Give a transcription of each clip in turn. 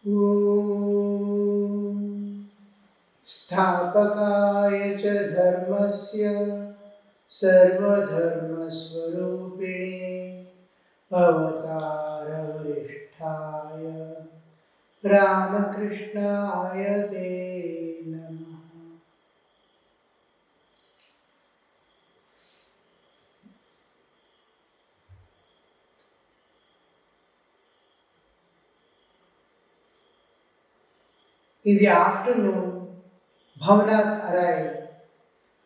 ॐ स्थापकाय च धर्मस्य सर्वधर्मस्वरूपिणे अवतारवरिष्ठाय रामकृष्णाय ते नमः। In the afternoon, Bhavanath arrived.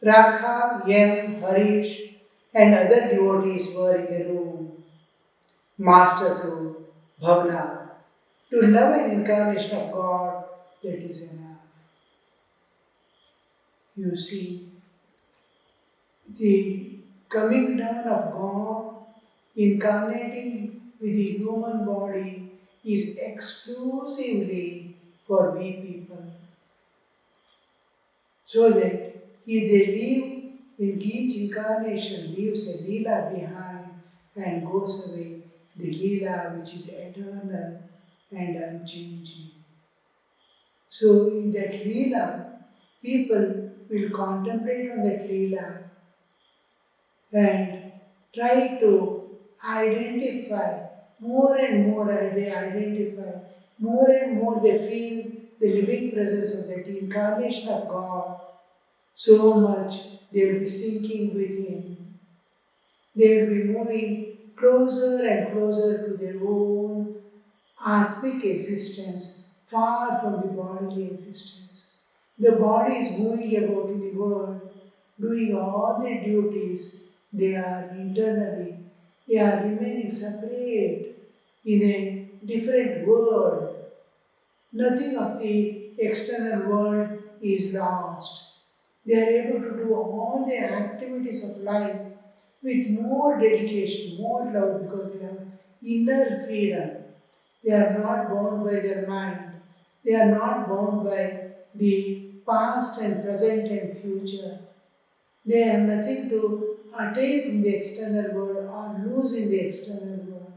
Rakha, Yem, Harish, and other devotees were in the room. Master told Bhavanath, to love an incarnation of God, that is enough. You see, the coming down of God, incarnating with the human body, is exclusively for we people. So that they live in each incarnation, leaves a Leela behind and goes away, the Leela which is eternal and unchanging. So in that Leela, people will contemplate on that Leela and try to identify more and more, and they identify more and more, they feel the living presence of that incarnation of God so much they will be sinking with Him. They will be moving closer and closer to their own Atmic existence, far from the bodily existence. The body is moving about in the world, doing all their duties. They are internally, they are remaining separate in a different world. Nothing of the external world is lost. They are able to do all the activities of life with more dedication, more love, because they have inner freedom. They are not bound by their mind. They are not bound by the past and present and future. They have nothing to attain in the external world or lose in the external world.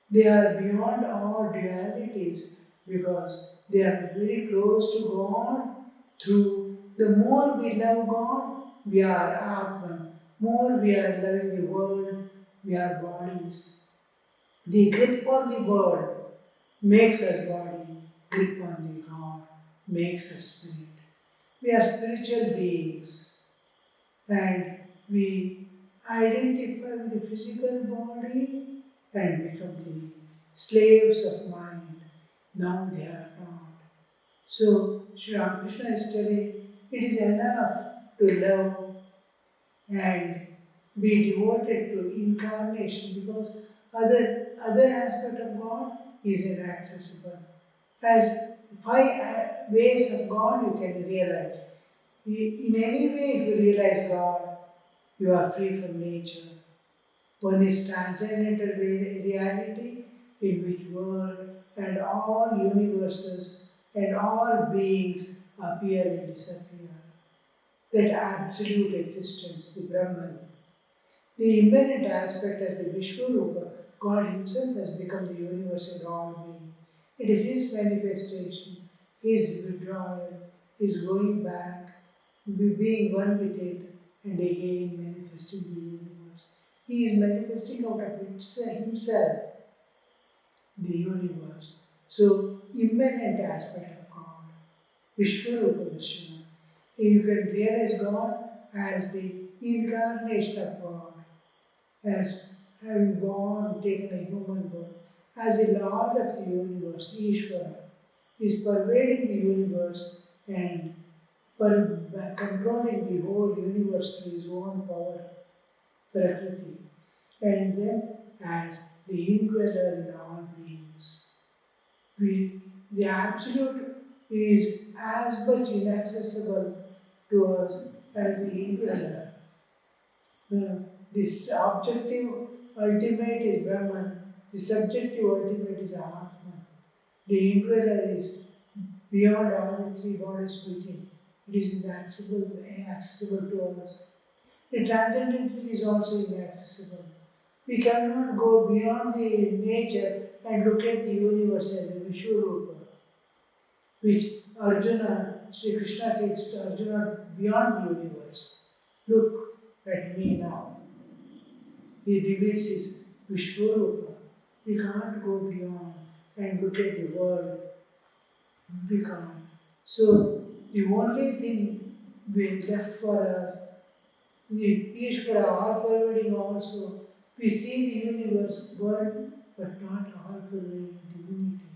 They are beyond all dualities because they are very close to God. Through the more we love God, we are Atman. More we are loving the world, we are bodies. The grip on the world makes us body, grip on the God makes us spirit. We are spiritual beings and we identify with the physical body and become the slaves of mind. Now they are not. So Sri Ramakrishna is telling it is enough to love and be devoted to incarnation, because other aspect of God is inaccessible. As 5 ways of God you can realize. In any way, if you realize God, you are free from nature. One is transcendental reality, in which world and all universes and all beings appear and disappear. That absolute existence, the Brahman. The immanent aspect as the Vishwarupa, God Himself has become the universal all being. It is His manifestation, His withdrawal, His going back, being one with it, and again manifesting the universe. He is manifesting out of Himself, the universe. So, immanent aspect of God, Vishwarupa Darshana. You can realize God as the incarnation of God, as having born, taken a human birth, as the Lord of the universe, Ishvara, is pervading the universe and controlling the whole universe through His own power, Prakriti, and then as the indweller in all beings. The Absolute is as much inaccessible to us as the indweller. This objective ultimate is Brahman, the subjective ultimate is Atman. The indweller is beyond all the 3 bodies within. It is inaccessible to us. The transcendental is also inaccessible. We cannot go beyond the nature and look at the universe as a Vishwarupa. which Arjuna, Sri Krishna takes to Arjuna beyond the universe. Look at me now. He reveals his Vishwarupa. We can't go beyond and look at the world. We can't. So the only thing we left for us, the Ishvara, all pervading also, we see the universe, world, but not all pervading divinity.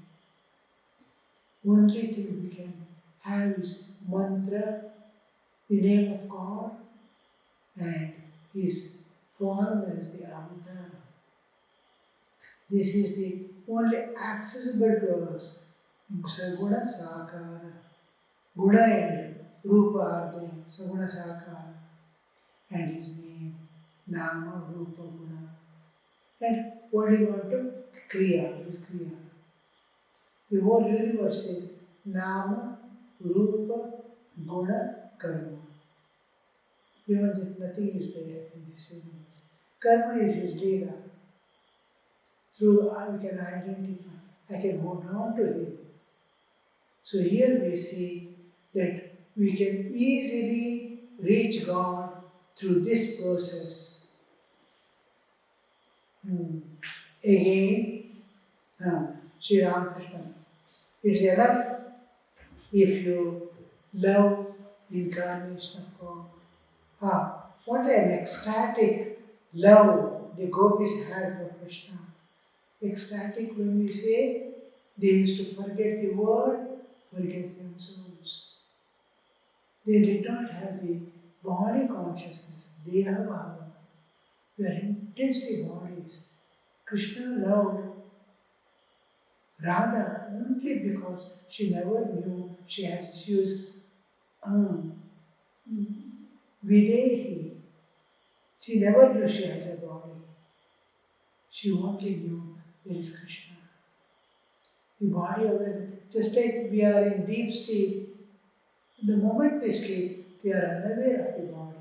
Only thing we can have is mantra, the name of God, and His form as the avatar. This is the only accessible to us. Saguna Sakara. Guna and Rupa are there. Saguna Sakara. And his name, Nama, Rupa, Guna. And only want to Kriya, is Kriya. The whole universe is Nama, Rupa, Guna, Karma. Beyond that, nothing is there in this universe. Karma is his Leela. Through we can identify, I can hold on to him. So here we see that we can easily reach God through this process. Again, Sri Ramakrishna, it's enough if you love incarnation of God. What an ecstatic love the gopis had for Krishna. Ecstatic when we say they used to forget the world, forget themselves. They did not have the body consciousness. They have bhava. We are intensely bodies. Krishna loved Radha only because she never knew she was Videhi. She never knew she has a body. She only knew there is Krishna. The body awareness, just like we are in deep sleep, the moment we sleep, we are unaware of the body.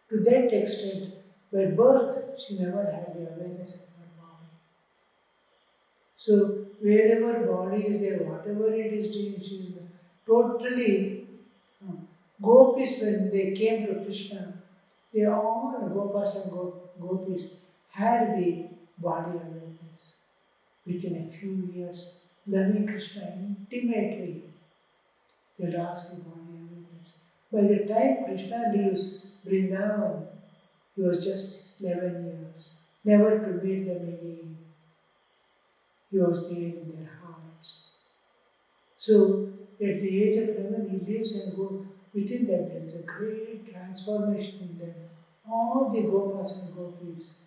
To that extent, by birth, she never had the awareness of her body. So, wherever body is there, whatever it is doing, she is totally. Gopis, when they came to Krishna, they all, Gopas and Gopis, had the body awareness. Within a few years, loving Krishna intimately, they lost the body awareness. By the time Krishna leaves Vrindavan, he was just 11 years, never to meet them again. He was there in their hearts. So, at the age of 11, he leaves and goes. Within that, there is a great transformation in them. All the Gopas and Gopis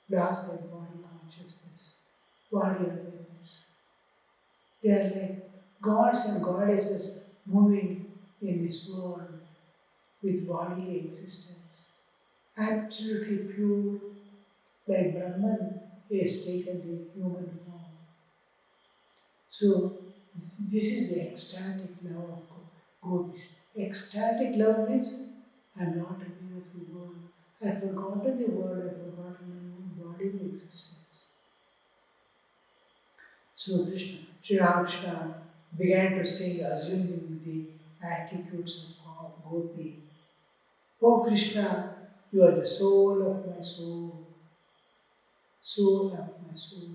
lost their body consciousness, body awareness. They are like gods and goddesses moving in this world with bodily existence. Absolutely pure, like Brahman has taken the human form. So, this is the ecstatic love of Gopis. Ecstatic love means I am not aware of the world. I have forgotten the world, I have forgotten my own bodily existence. So Sri Ramakrishna began to sing, assuming the attitudes of Gopi. Oh Krishna, you are the soul of my soul. Soul of my soul.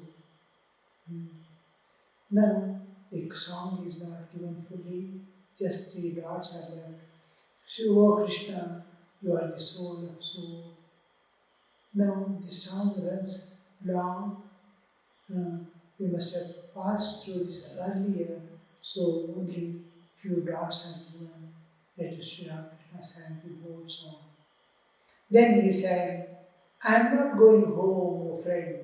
Now, the song is not given fully, just 3 dots are left. Oh Krishna, you are the soul of soul. Now, the song runs long. We must have passed through this earlier, so only few dots are given. That is Sri Ramakrishna sang the whole song. Then he sang, I am not going home, O friend,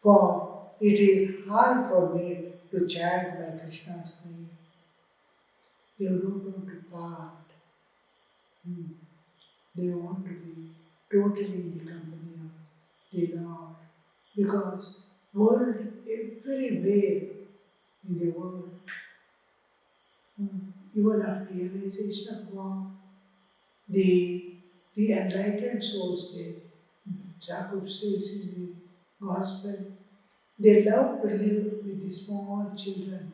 for it is hard for me to chant my Krishna's name. They don't want to part. They want to be totally in the company of the Lord. Because world, everywhere in the world, even after realization of God, the enlightened souls, Jacob says in the Gospel, they love to live with the small children.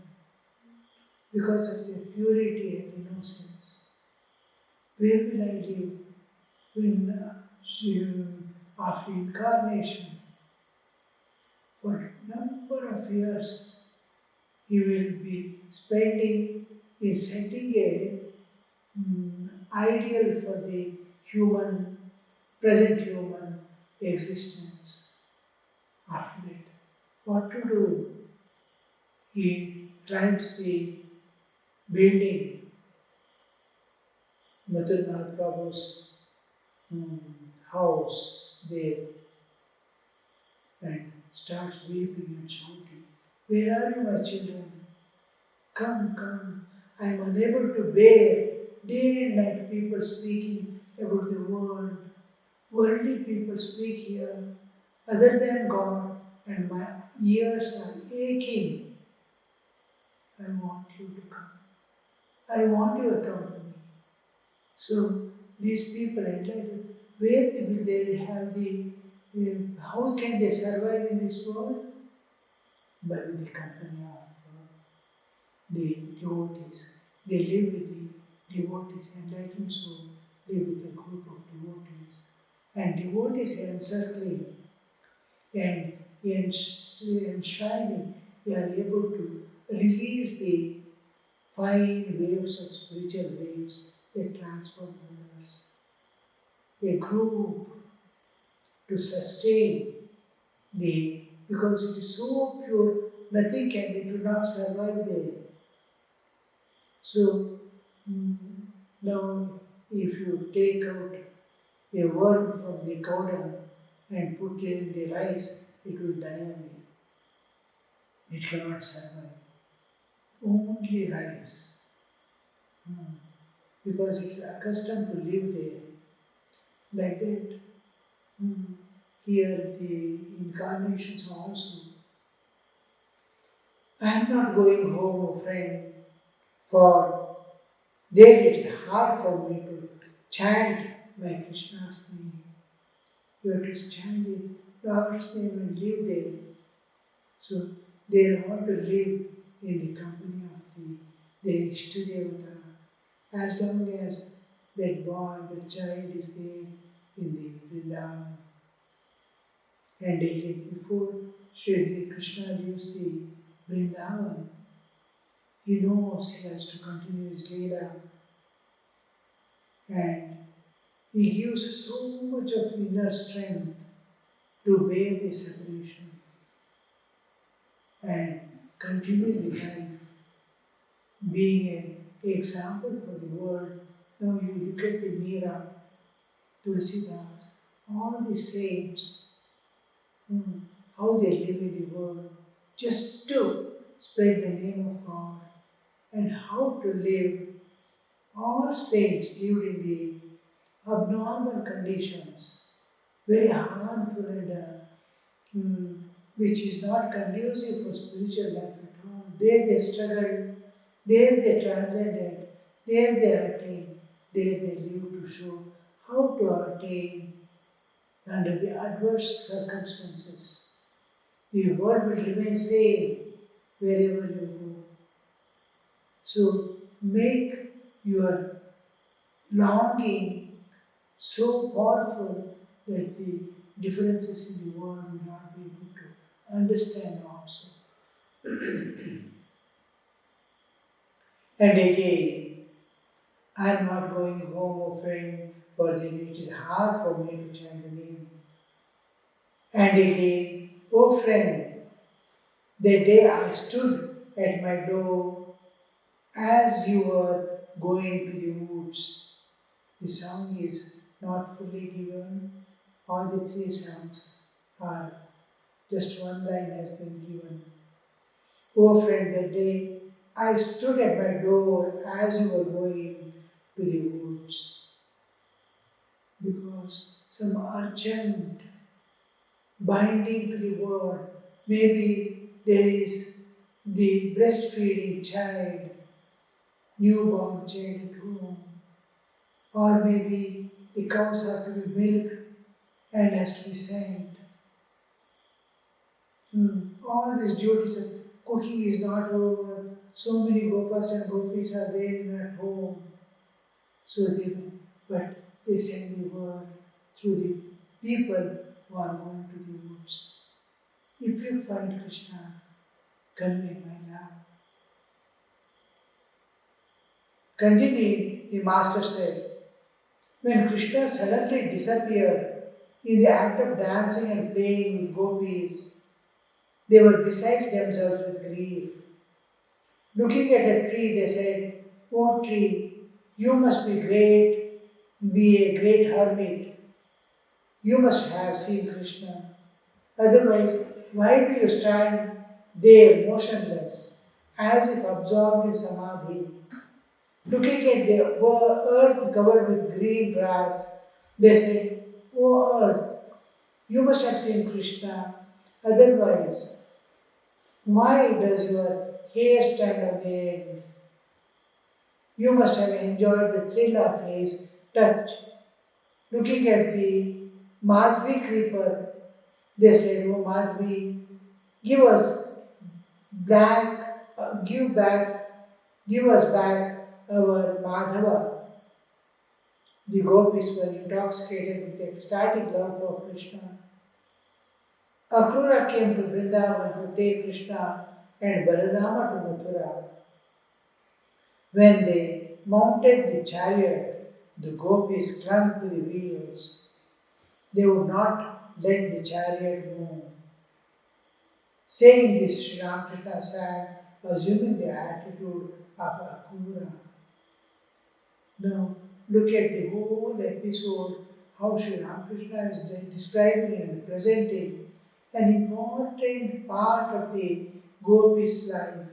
because of their purity and innocence. Where will I live when after incarnation, for a number of years, he will be spending in setting a ideal for the human, present human existence. After that, what to do? He climbs the building, Madhurnath Prabhu's house there, and starts weeping and shouting, "Where are you, my children? Come, come. I am unable to bear day and night people speaking about the world. Worldly people speak here, other than God, and my ears are aching. I want you to come. I want your company." So these people entitled, where will they have how can they survive in this world? But with the company of the devotees. They live with the devotees, enlightened soul, live with a group of devotees. And devotees encircling and enshrining, they are able to release the fine waves of spiritual waves that transform others. A group to sustain because it is so pure, nothing can, it will not survive there. So now if you take out a worm from the cow dung and put it in the rice, it will die away. It cannot survive. Only rice. Because it is accustomed to live there. Like that, here the incarnations also. I am not going home, friend, for there it is hard for me to chant my Krishna's name. You have to chant the Lord's name and live there. So they want to live in the company of their Ishtadevata. As long as that boy, that child is there in the Vrindavan. And before Sri Krishna leaves the Vrindavan, he knows he has to continue his Leela. And he gives so much of inner strength to bear the separation and continue the life, being an example for the world. Now you look at the Meera, Tulsidas, all the saints, how they live in the world, just to spread the name of God, and how to live. All saints lived in the abnormal conditions, very harmful and which is not conducive for spiritual life at all. There they struggled, there they transcended, there they attained, there they lived to show how to attain under the adverse circumstances. The world will remain same wherever you go. So make your longing so powerful that the differences in the world will not be able to understand also. And again, I am not going home, oh friend, for then it is hard for me to chant the name. And again, oh friend, the day I stood at my door as you were going to the woods. The song is not fully given. All the three songs are just one line has been given. Oh friend, that day I stood at my door as you were going to the woods. Because some urgent binding to the word, maybe there is the breastfeeding child, newborn child at home, or maybe the cows have to be milked and has to be sent. All these duties of cooking is not over, so many gopas and gopis are there in at home. So they, but they send the word through the people who are going to the woods. If you find Krishna, convey my love. Continuing, the master said, when Krishna suddenly disappeared in the act of dancing and playing with gopis, they were beside themselves with grief. Looking at a tree, they said, "O tree, you must be a great hermit. You must have seen Krishna. Otherwise, why do you stand there motionless, as if absorbed in samadhi? Looking at the earth covered with green grass, they said, O earth, you must have seen Krishna. Otherwise, why does your hair stand on the end? You must have enjoyed the thrill of his touch. Looking at the Madhvi creeper, they said, O Madhvi, give us give back, give us back our Madhava. The gopis were intoxicated with ecstatic love for Krishna. Akrura came to Vrindavan to take Krishna and Balarama to Mathura. When they mounted the chariot, the gopis clung to the wheels. They would not let the chariot move. Saying this, Sri Ramakrishna sang, assuming the attitude of Akrura. Now, look at the whole episode, how Sri Ramakrishna is describing and presenting an important part of the gopis' life,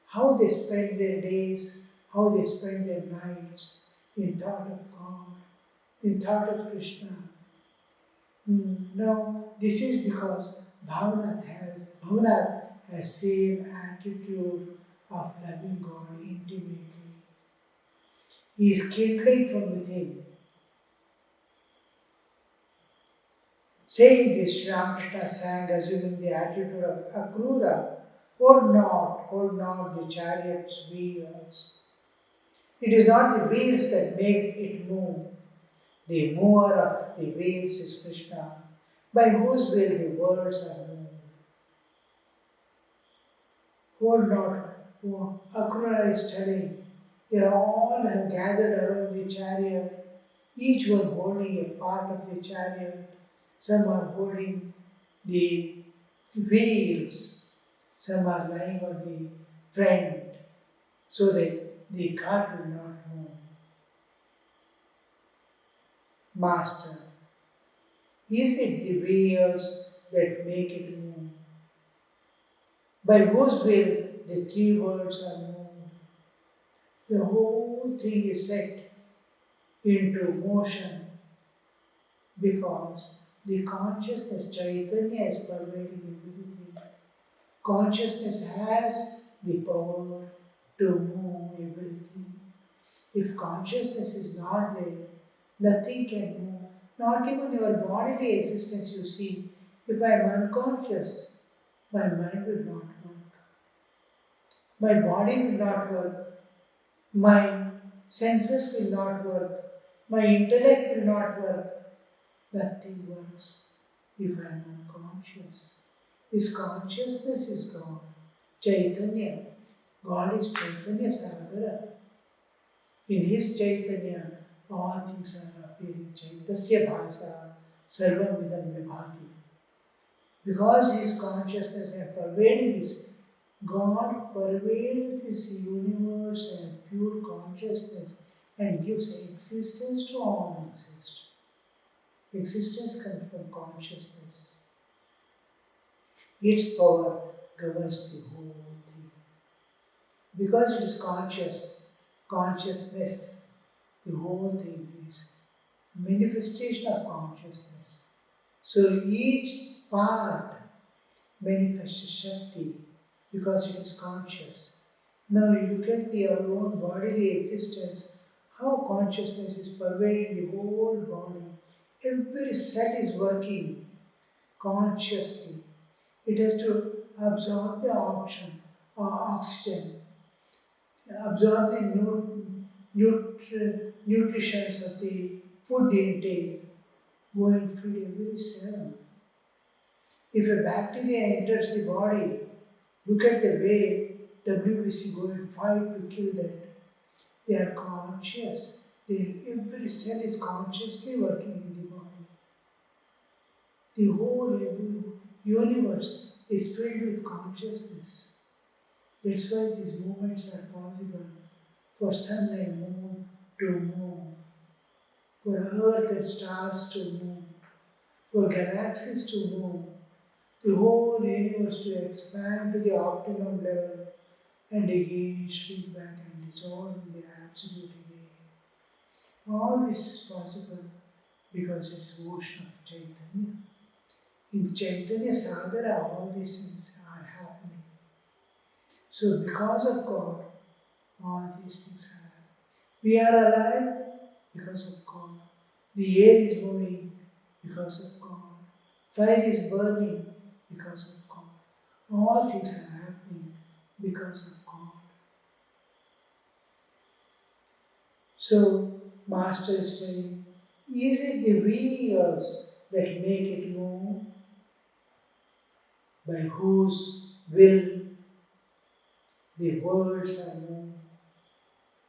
how they spend their days, how they spend their nights in thought of God, in thought of Krishna. Now, this is because Bhavanath has same attitude of loving God intimately. He is kindling from within. Saying this, Sri Ramakrishna sang, assuming the attitude of Akrura, hold not the chariot's wheels. It is not the wheels that make it move. The mover of the wheels is Krishna, by whose will the worlds are moved. Hold not, Akrura is telling, they all have gathered around the chariot, each one holding a part of the chariot. Some are holding the wheels, some are lying on the front, so that the cart will not move. Master, is it the wheels that make it move? By whose will the three worlds are moved? The whole thing is set into motion because the consciousness, Chaitanya, is pervading everything. Consciousness has the power to move everything. If consciousness is not there, nothing can move. Not even your bodily existence, you see. If I am unconscious, my mind will not work. My body will not work. My senses will not work. My intellect will not work. Nothing works if I am unconscious. His consciousness is God. Chaitanya. God is Chaitanya Sagara. In his Chaitanya, all things are appearing. Chaitasya Bhasa Sarvam Vidam Vibhati. Because his consciousness and pervading this, God pervades this universe and pure consciousness and gives existence to all exist. Existence comes from consciousness. Its power governs the whole thing. Because it is consciousness, the whole thing is manifestation of consciousness. So each part manifests Shakti because it is conscious. Now you look at our own bodily existence, how consciousness is pervading the whole body. Every cell is working consciously. It has to absorb the oxygen absorb the nutrition of the food intake, go and feed every cell. If a bacteria enters the body, look at the way WBC go and fight to kill that. They are conscious. Every cell is consciously working in the body. The whole universe is filled with consciousness. That's why these movements are possible for sun and moon to move, for earth and stars to move, for galaxies to move, the whole universe to expand to the optimum level and again shrink back and dissolve in the absolute again. All this is possible because it is ocean of Chaitanya. In Chaitanya Sadhara, all these things are happening. So because of God, all these things are happening. We are alive because of God. The air is moving because of God. Fire is burning because of God. All things are happening because of God. So, Master is saying, is it the wheels that make it move? By whose will the worlds are moved?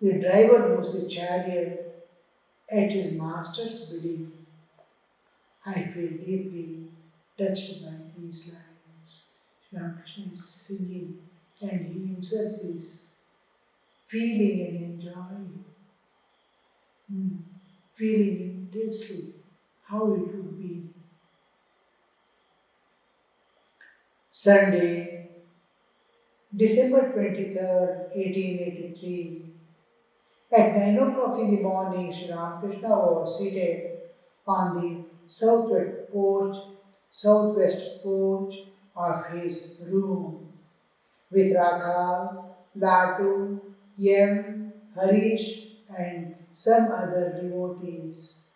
The driver moves the chariot at his master's bidding. I feel deeply touched by these lines. Sri Ramakrishna is singing and he himself is feeling and enjoying, feeling intensely how it would be. Sunday, December 23rd, 1883. At 9 o'clock in the morning, Sri Ramakrishna was seated on the southwest porch of his room with Rakhal, Latu, Yem, Harish, and some other devotees.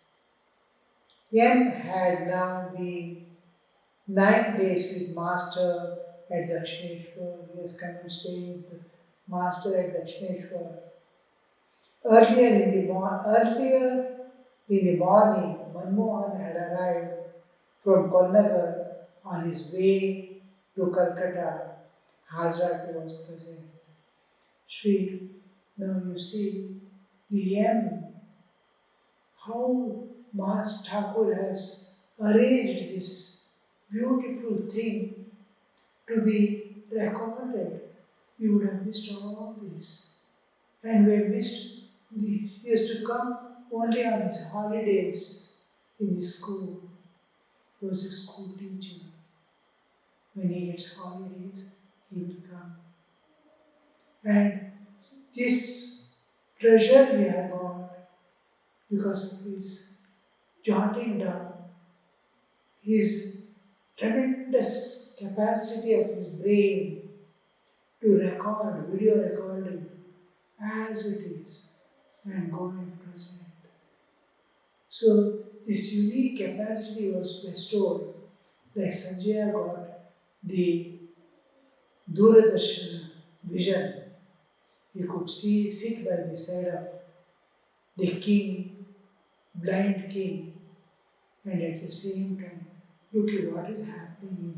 Yem had now been 9 days with Master at Dakshineswara. He has come and stayed with the Master at Dakshineswara. Earlier in the morning, Manmohan had arrived from Kolnagar on his way to Calcutta. Hazrat was present. Shri, now you see the M, how Master Thakur has arranged this beautiful thing to be recorded. We would have missed all this. And we have missed he used to come only on his holidays in the school. He was a school teacher. When he gets holidays, he will come. And this treasure we have got because of his jotting down, his tremendous capacity of his brain to record, video recording as it is and go and present. So this unique capacity was bestowed, like Sanjaya got the Doordarshan vision. He could sit by the side of the king, blind king, and at the same time look at what is happening in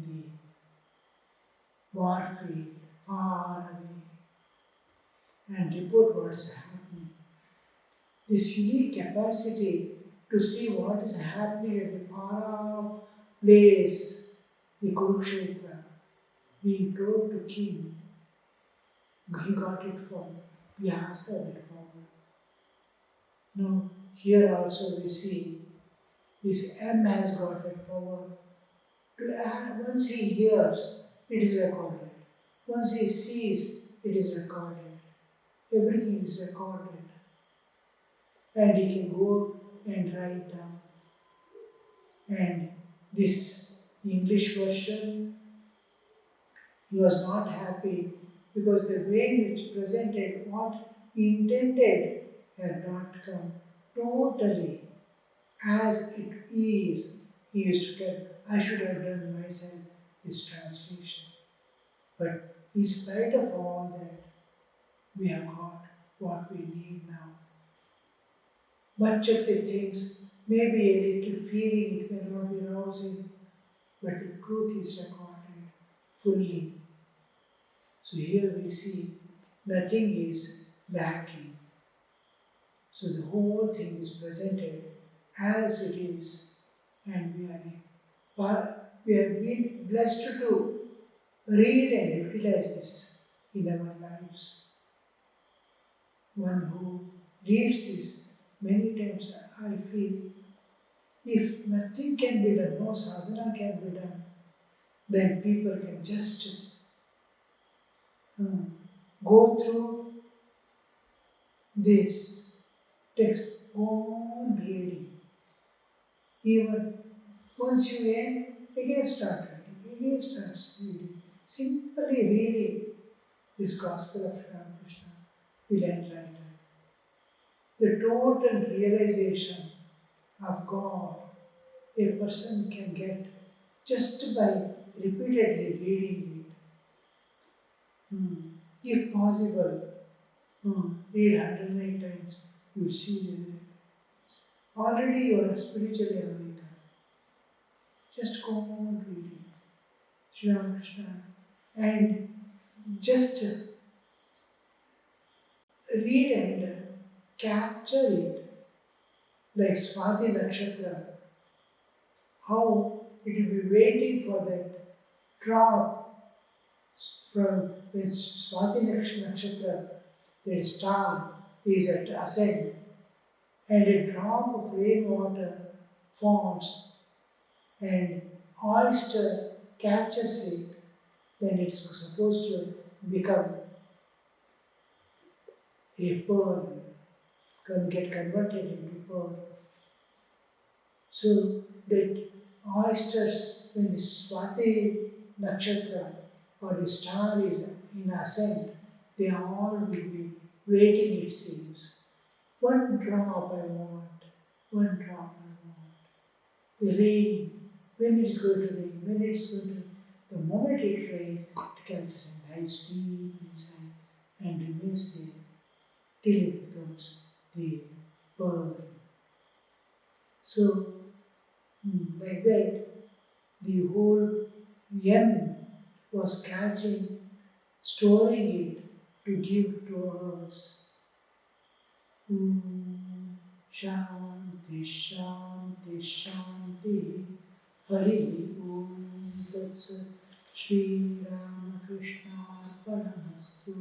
the war field far away and report what is happening. This unique capacity to see what is happening at the far off place, the Kurukshetra, being told to king. He got it from Vyasa that power. Now, here also we see this M has got that power. Once he hears, it is recorded. Once he sees, it is recorded. Everything is recorded. And he can go and write down. And this English version, he was not happy because the way in which presented what he intended had not come totally as it is. He used to tell, I should have done myself this translation. But in spite of all that, we have got what we need now. Much of the things may be a little feeling, it may not be rousing, but the truth is recorded fully. So here we see nothing is lacking. So the whole thing is presented as it is, and we have been blessed to read and utilize this in our lives. One who reads this many times, I feel, if nothing can be done, no sadhana can be done, then people can just go through this text, go on reading. Even once you end, again start reading, again start reading. Simply reading this Gospel of Ramakrishna will enlighten. The total realization of God a person can get just by repeatedly reading it. If possible, read 109 times, you will see that already you are spiritually awakened. Just go on reading Sri Ramakrishna and just read and capture it like Swati Nakshatra, how it will be waiting for that drop from when Swati Nakshatra, that star is at ascent, and a drop of rainwater falls and oyster catches it, then it's supposed to become a pearl, can get converted into pearl. So that oysters, when the Swati Nakshatra or the star is in ascent, they all will be waiting, it seems. One drop I want, one drop I want. The rain, when it is going to rain, when it is going to rain, the moment it rains, it catches and dives deep inside and remains there till it becomes the pearl. So, like that, the whole yen was catching, storing it to give to us. Shanti, Shanti, Shanti. Hari Om Tat Sat. Shri Ramakrishna Arpanamastu.